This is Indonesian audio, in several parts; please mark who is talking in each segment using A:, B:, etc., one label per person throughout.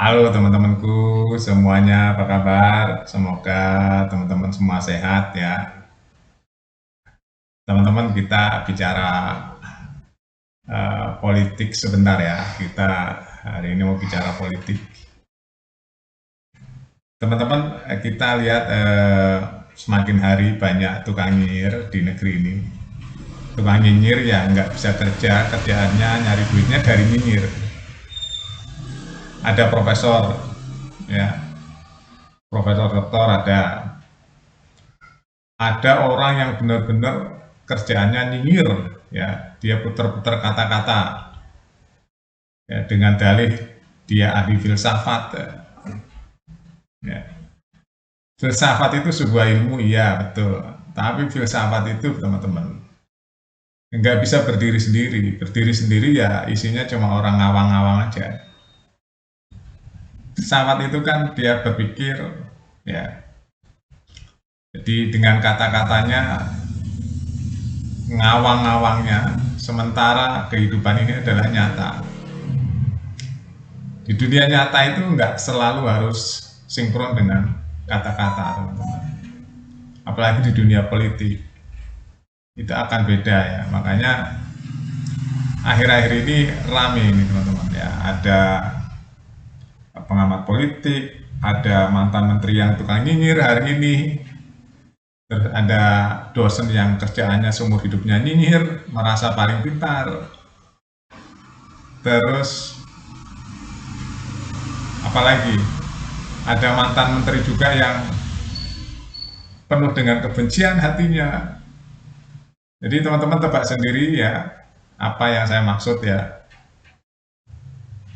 A: Halo teman-temanku semuanya, apa kabar? Semoga teman-teman semua sehat ya. Teman-teman kita bicara politik sebentar ya. Kita hari ini mau bicara politik. Teman-teman, kita lihat semakin hari banyak tukang nyinyir di negeri ini. Tukang nyinyir ya nggak bisa kerja, kerjaannya nyari duitnya dari nyinyir. Ada profesor, ya, profesor doktor ada orang yang benar-benar kerjaannya nyinyir, ya, dia putar-putar kata-kata, ya, dengan dalih dia ahli filsafat, ya. Filsafat itu sebuah ilmu, iya betul, tapi filsafat itu teman-teman nggak bisa berdiri sendiri ya isinya cuma orang ngawang-ngawang aja. Filsafat itu kan dia berpikir, ya, jadi dengan kata-katanya ngawang-ngawangnya, sementara kehidupan ini adalah nyata. Di dunia nyata itu nggak selalu harus sinkron dengan kata-kata, teman-teman. Apalagi di dunia politik itu akan beda ya. Makanya akhir-akhir ini rame ini teman-teman ya. Ada pengamat politik, ada mantan menteri yang tukang nyinyir hari ini, terus ada dosen yang kerjaannya seumur hidupnya nyinyir, merasa paling pintar, terus apalagi ada mantan menteri juga yang penuh dengan kebencian hatinya. Jadi teman-teman tebak sendiri ya apa yang saya maksud ya.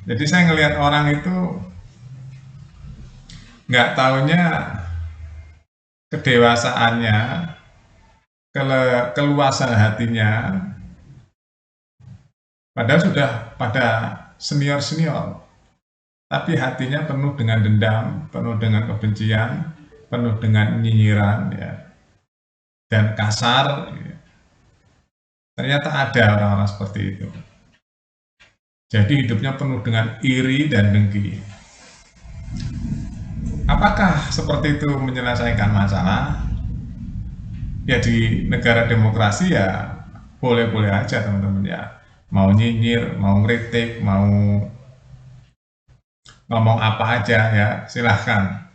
A: Jadi saya ngelihat orang itu nggak taunya kedewasaannya, keluasan hatinya, padahal sudah pada senior-senior, tapi hatinya penuh dengan dendam, penuh dengan kebencian, penuh dengan nyinyiran ya, dan kasar. Ya. Ternyata ada orang-orang seperti itu. Jadi hidupnya penuh dengan iri dan dengki. Apakah seperti itu menyelesaikan masalah? Ya di negara demokrasi ya boleh-boleh aja teman-teman ya. Mau nyinyir, mau ngeritik, mau ngomong apa aja ya silahkan.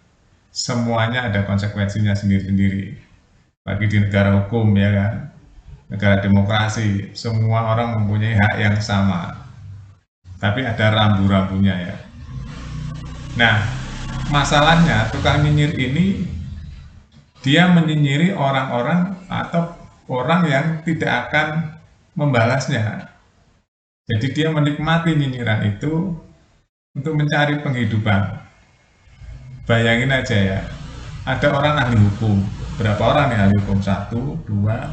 A: Semuanya ada konsekuensinya sendiri-sendiri. Bagi di negara hukum ya kan, negara demokrasi, semua orang mempunyai hak yang sama. Tapi ada rambu-rambunya ya. Nah, masalahnya tukang nyinyir ini dia menyinyiri orang-orang atau orang yang tidak akan membalasnya. Jadi dia menikmati nyinyiran itu untuk mencari penghidupan. Bayangin aja ya, ada orang ahli hukum, berapa orang nih ahli hukum? Satu, dua,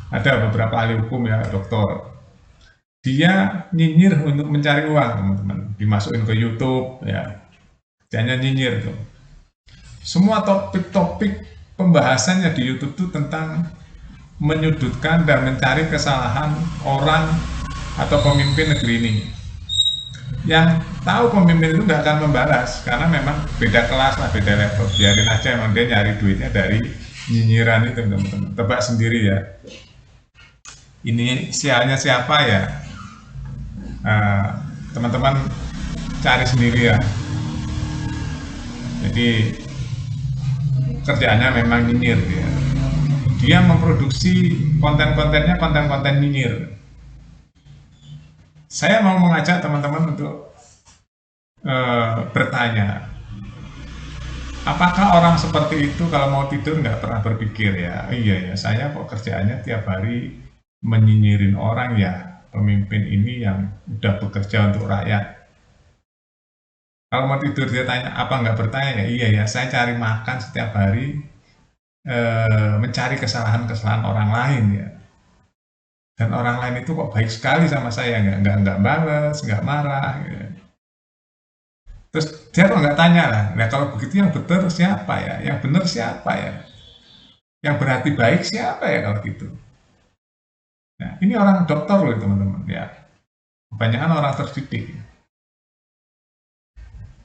A: ada beberapa ahli hukum ya, dokter. Dia nyinyir untuk mencari uang, teman-teman. Dimasukin ke YouTube, ya, jangan nyinyir tuh. Semua topik-topik pembahasannya di YouTube tuh tentang menyudutkan dan mencari kesalahan orang atau pemimpin negeri ini. Yang tahu pemimpin itu nggak akan membalas karena memang beda kelas lah, beda level. Biarin aja, emang dia nyari duitnya dari nyinyiran itu, teman-teman. Tebak sendiri ya. Ini sialnya siapa ya? Eh, teman-teman cari sendiri ya. Jadi kerjaannya memang nyinyir ya. Dia memproduksi konten-kontennya konten-konten nyinyir. Saya mau mengajak teman-teman untuk bertanya, apakah orang seperti itu kalau mau tidur nggak pernah berpikir ya, iya ya saya kok kerjaannya tiap hari menyinyirin orang ya, pemimpin ini yang udah bekerja untuk rakyat. Kalau mau tidur dia tanya, apa nggak bertanya ya, iya ya saya cari makan setiap hari, mencari kesalahan-kesalahan orang lain ya. Dan orang lain itu kok baik sekali sama saya, nggak balas, nggak marah. Gitu. Terus dia kok nggak tanya lah, nah kalau begitu yang benar siapa ya, yang benar siapa ya, yang berarti baik siapa ya kalau gitu. Nah ini orang dokter loh teman-teman ya, kebanyakan orang terdidik.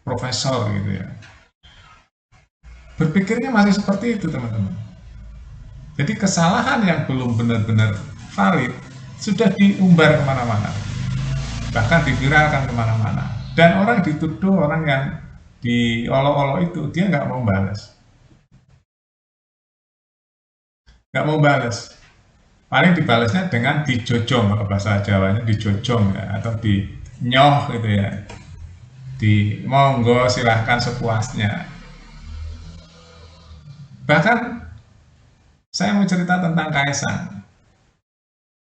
A: profesor gitu ya. Berpikirnya masih seperti itu teman-teman. Jadi kesalahan yang belum benar-benar valid sudah diumbar kemana-mana, bahkan diviralkan kemana-mana. Dan orang dituduh, orang yang diolok-olok itu dia nggak mau balas, nggak mau balas. Paling dibalasnya dengan dijojong, kalau bahasa Jawanya dijojong ya, atau dinyoh gitu ya, di monggo silahkan sepuasnya. Bahkan saya mau cerita tentang Kaisang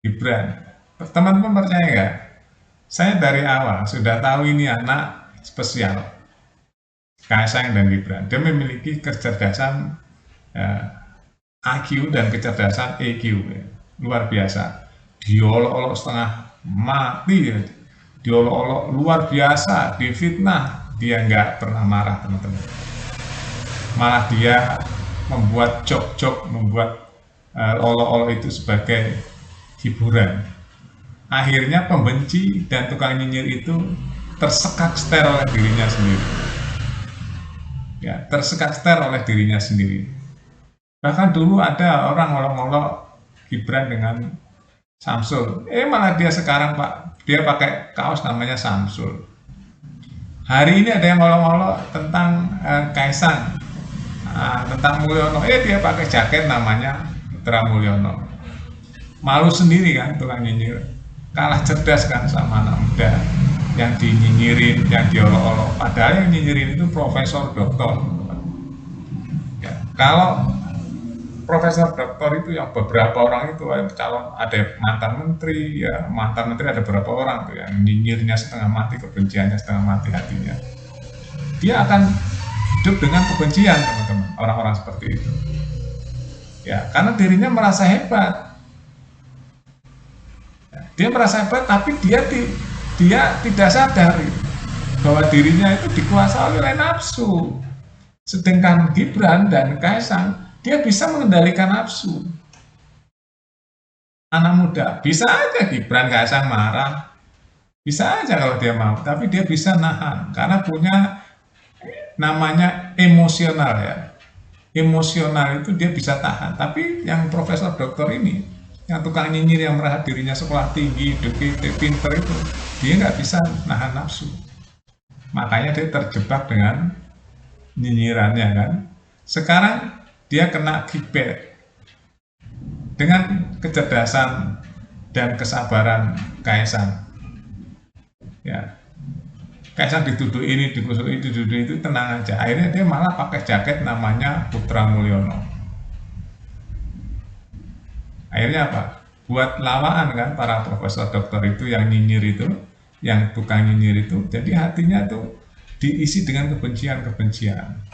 A: Gibran. Teman-teman percaya nggak? Saya dari awal sudah tahu ini anak spesial, Kaisang dan Gibran. Dia memiliki kecerdasan IQ dan kecerdasan EQ ya. Luar biasa. Diolok-olok setengah mati ya. Diolok-olok luar biasa, difitnah, dia nggak pernah marah teman-teman. Malah dia membuat jok-jok, membuat olok-olok itu sebagai hiburan. Akhirnya pembenci dan tukang nyinyir itu tersekat ster oleh dirinya sendiri. Ya, tersekat ster oleh dirinya sendiri. Bahkan dulu ada orang ngolok-ngolok Gibran dengan Samsul. Malah dia sekarang Pak, dia pakai kaos namanya Samsul. Hari ini ada yang ngolok-ngolok tentang Kaisang, tentang Mulyono. Dia pakai jaket namanya Putra Mulyono. Malu sendiri kan tukang nyinyir. Kalah cerdas kan sama anak muda yang dinyinyirin, yang diolok-olok. Padahal yang nyinyirin itu profesor doktor. Ya, kalau profesor doktor itu yang beberapa orang itu calon, ada mantan menteri ya, mantan menteri ada beberapa orang tuh yang nyinyirnya setengah mati, kebenciannya setengah mati hatinya. Dia akan hidup dengan kebencian teman-teman, orang-orang seperti itu. Ya, karena dirinya merasa hebat. Dia merasa hebat, tapi dia tidak sadar bahwa dirinya itu dikuasai oleh nafsu. Sedangkan Gibran dan Kaisang, dia bisa mengendalikan nafsu. Anak muda, bisa aja Gibran Kaisang marah, bisa aja kalau dia mau, tapi dia bisa nahan, karena punya namanya emosional ya. Emosional itu dia bisa tahan, tapi yang profesor doktor ini, yang tukang nyinyir yang merasa dirinya sekolah tinggi, pinter itu, dia nggak bisa nahan nafsu. Makanya dia terjebak dengan nyinyirannya kan. Sekarang dia kena kibet. Dengan kecerdasan dan kesabaran Kaisang. Ya. Kaisang dituduh ini, dituduh itu, tenang aja. Akhirnya dia malah pakai jaket namanya Putra Mulyono. Akhirnya apa? Buat lawaan kan para profesor doktor itu yang nyinyir itu, yang tukang nyinyir itu, jadi hatinya tuh diisi dengan kebencian-kebencian.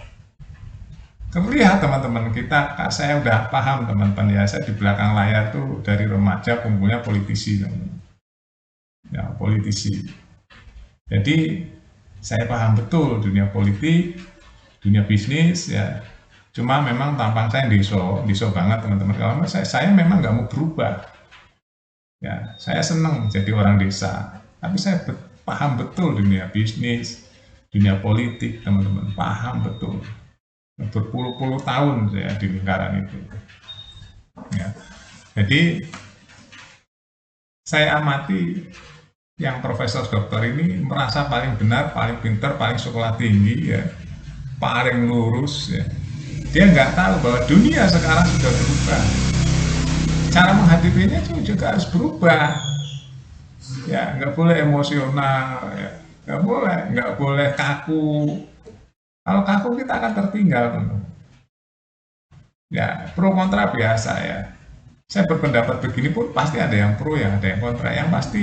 A: Lihat teman-teman kita, saya udah paham teman-teman ya, saya di belakang layar tuh dari remaja kumpulnya politisi teman-teman. Ya, politisi. Jadi saya paham betul dunia politik, dunia bisnis ya. Cuma memang tampang saya diso banget teman-teman. Kalau saya memang nggak mau berubah. Ya, saya senang jadi orang desa. Tapi saya paham betul dunia bisnis, dunia politik teman-teman. Paham betul. Berpuluh-puluh tahun saya di lingkaran itu. Ya. Jadi saya amati yang profesor dokter ini merasa paling benar, paling pintar, paling sekolah tinggi ya, paling lurus ya. Dia nggak tahu bahwa dunia sekarang sudah berubah. Cara menghadapinya juga harus berubah. Ya, nggak boleh emosional, ya. nggak boleh kaku. Kalau kaku kita akan tertinggal, teman. Ya, pro kontra biasa ya. Saya berpendapat begini pun pasti ada yang pro, yang ada yang kontra. Yang pasti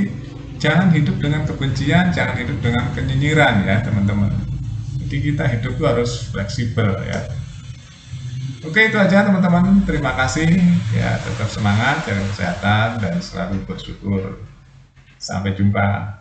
A: jangan hidup dengan kebencian, jangan hidup dengan kenyinyiran ya teman-teman. Jadi kita hidup itu harus fleksibel ya. Oke, itu aja teman-teman. Terima kasih ya, tetap semangat, jaga kesehatan dan selalu bersyukur. Sampai jumpa.